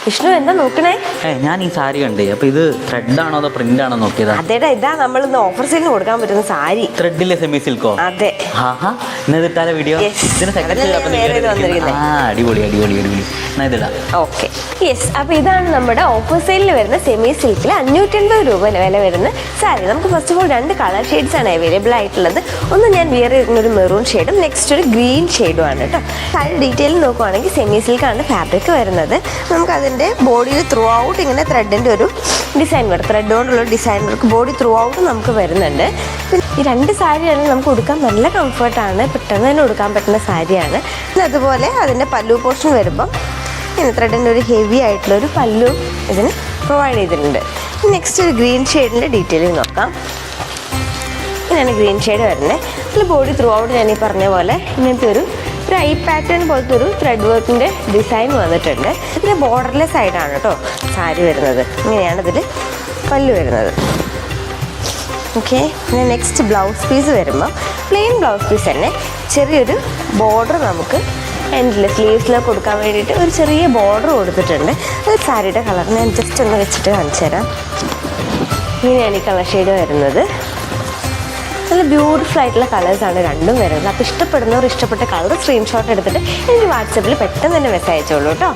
വിഷ്ണു എന്താ നോക്കണേ? ഞാൻ ഈ സാരി കണ്ടേ, അപ്പൊ ഇത് ത്രെഡ് ആണോ അതോ പ്രിന്റ് ആണോ നോക്കിയതാ? അതേടാ, ഇതാ നമ്മൾ ഇന്ന് ഓഫർ സെയിലിന് കൊടുക്കാൻ പറ്റുന്ന സാരി. ത്രെഡിലെ സെമി സിൽക്കോ? അതെ. ഇട്ടാല വീഡിയോ അടിപൊളി അടിപൊളി അടിപൊളി. Okay, yes. അപ്പൊ ഇതാണ് നമ്മുടെ ഓഫർ സെയിലിൽ വരുന്ന സെമി സിൽക്കിൽ 550 രൂപ വില വരുന്ന സാരി. നമുക്ക് first of all 2 colour shades ആണ് അവൈലബിൾ ആയിട്ടുള്ളത്. ഒന്ന് ഞാൻ വിയർ ചെയ്യുന്ന ഒരു മെറൂൺ ഷെയ്ഡും നെക്സ്റ്റ് ഒരു ഗ്രീൻ ഷെയ്ഡും ആണ് കേട്ടോ. സാരി ഡീറ്റെയിൽ നോക്കുവാണെങ്കിൽ സെമി സിൽക്കാണ് ഫാബ്രിക് വരുന്നത്. നമുക്കതിൻ്റെ ബോഡിയിൽ ത്രൂ ഔട്ട് ഇങ്ങനെ ത്രെഡിൻ്റെ ഒരു ഡിസൈൻ വരും. ത്രെഡ് കൊണ്ടുള്ള design work body through out നമുക്ക് വരുന്നുണ്ട്. പിന്നെ ഈ 2 സാരിയാണെങ്കിൽ നമുക്ക് ഉടുക്കാൻ നല്ല കംഫർട്ടാണ്, പെട്ടെന്ന് തന്നെ ഉടുക്കാൻ പറ്റുന്ന സാരിയാണ്. പിന്നെ അതുപോലെ അതിൻ്റെ പല്ലു പോർഷൻ വരുമ്പം ഇങ്ങനെ ത്രെഡിൻ്റെ ഒരു ഹെവി ആയിട്ടുള്ളൊരു പല്ലു ഇതിന് പ്രൊവൈഡ് ചെയ്തിട്ടുണ്ട്. നെക്സ്റ്റ് ഒരു ഗ്രീൻ ഷെയ്ഡിൻ്റെ ഡീറ്റെയിലിംഗ് നോക്കാം. ഇങ്ങനെയാണ് ഗ്രീൻ ഷെയ്ഡ് വരുന്നത്. അതിൽ ബോഡി ത്രൂ ഔട്ട് ഞാൻ ഈ പറഞ്ഞ പോലെ ഇങ്ങനത്തെ ഒരു ഐ പാറ്റേൺ പോലത്തെ ഒരു ത്രെഡ് വർക്കിൻ്റെ ഡിസൈൻ വന്നിട്ടുണ്ട്. ഇതിൻ്റെ ബോർഡർലെസ് ആയിട്ടാണ് കേട്ടോ സാരി വരുന്നത്. ഇങ്ങനെയാണ് ഇതിൽ പല്ലു വരുന്നത്. ഓക്കെ, പിന്നെ നെക്സ്റ്റ് ബ്ലൗസ് പീസ് വരുമ്പോൾ പ്ലെയിൻ ബ്ലൗസ് പീസ് തന്നെ ചെറിയൊരു ബോർഡർ നമുക്ക് എൻഡിൽ സ്ലീവ്സിലൊക്കെ കൊടുക്കാൻ വേണ്ടിയിട്ട് ഒരു ചെറിയ ബോർഡർ കൊടുത്തിട്ടുണ്ട്. അത് സാരിയുടെ കളർ ഞാൻ ജസ്റ്റ് ഒന്ന് വെച്ചിട്ട് കാണിച്ചു തരാം. ഇങ്ങനെയാണ് ഈ കളർ ഷെയ്ഡ് വരുന്നത്. നല്ല ബ്യൂട്ടിഫുൾ ആയിട്ടുള്ള കളേഴ്സാണ് രണ്ടും വരുന്നത്. അപ്പോൾ ഇഷ്ടപ്പെടുന്നവർ ഇഷ്ടപ്പെട്ട കളർ സ്ക്രീൻഷോട്ട് എടുത്തിട്ട് എനിക്ക് വാട്സപ്പിൽ പെട്ടെന്ന് തന്നെ മെസ്സേജ് അയച്ചോളൂ കേട്ടോ.